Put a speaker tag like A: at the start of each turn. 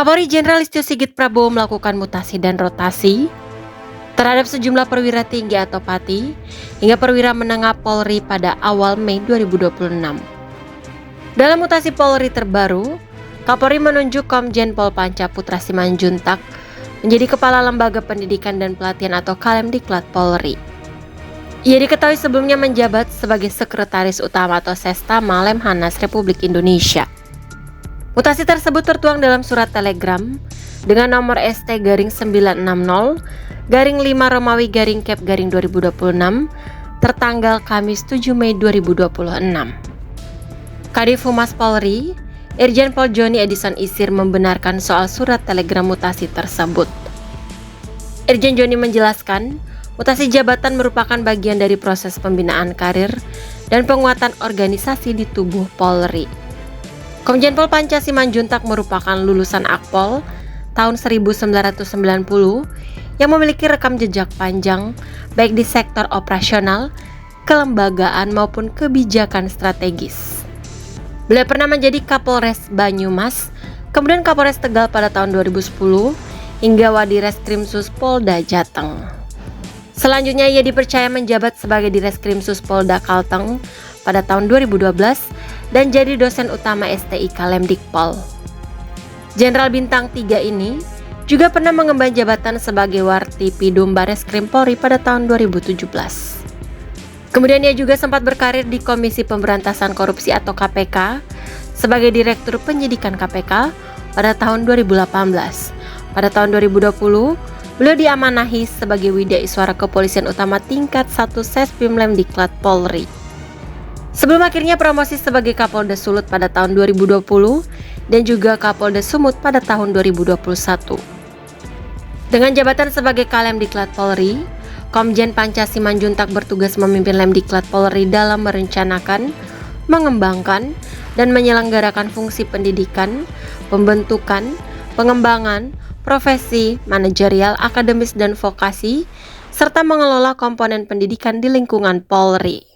A: Kapolri Jenderal Listio Sigit Prabowo melakukan mutasi dan rotasi terhadap sejumlah perwira tinggi atau pati hingga perwira menengah Polri pada awal Mei 2026. Dalam mutasi Polri terbaru, Kapolri menunjuk Komjen Pol Panca Putra Simanjuntak menjadi Kepala Lembaga Pendidikan dan Pelatihan atau Kalemdiklat Polri. Ia diketahui sebelumnya menjabat sebagai Sekretaris Utama atau Sestama Lemhanas Republik Indonesia. Mutasi tersebut tertuang dalam surat telegram dengan nomor ST-960-5 tertanggal Kamis 7 Mei 2026. Kadif Humas Polri, Irjen Pol Joni Edison Isir membenarkan soal surat telegram mutasi tersebut. Irjen Joni menjelaskan, mutasi jabatan merupakan bagian dari proses pembinaan karir dan penguatan organisasi di tubuh Polri. Komjen Pol Panca Simanjuntak merupakan lulusan Akpol tahun 1990 yang memiliki rekam jejak panjang baik di sektor operasional, kelembagaan maupun kebijakan strategis. Beliau pernah menjadi Kapolres Banyumas, kemudian Kapolres Tegal pada tahun 2010 hingga Wadireskrimsus Polda Jateng. Selanjutnya ia dipercaya menjabat sebagai Direskrimsus Polda Kalteng pada tahun 2012 dan jadi dosen utama STI Kalemdikpol. Jenderal Bintang 3 ini juga pernah mengemban jabatan sebagai Wartipidum Bareskrim Polri pada tahun 2017. Kemudian ia juga sempat berkarir di Komisi Pemberantasan Korupsi atau KPK sebagai Direktur Penyidikan KPK pada tahun 2018. Pada tahun 2020, beliau diamanahi sebagai Widaiswara Kepolisian Utama tingkat 1 Sespim Lemdiklat Polri. Sebelum akhirnya promosi sebagai Kapolda Sulut pada tahun 2020 dan juga Kapolda Sumut pada tahun 2021. Dengan jabatan sebagai Kalemdiklat Polri, Komjen Panca Simanjuntak bertugas memimpin Lemdiklat Polri dalam merencanakan, mengembangkan, dan menyelenggarakan fungsi pendidikan, pembentukan, pengembangan, profesi, manajerial, akademis, dan vokasi, serta mengelola komponen pendidikan di lingkungan Polri.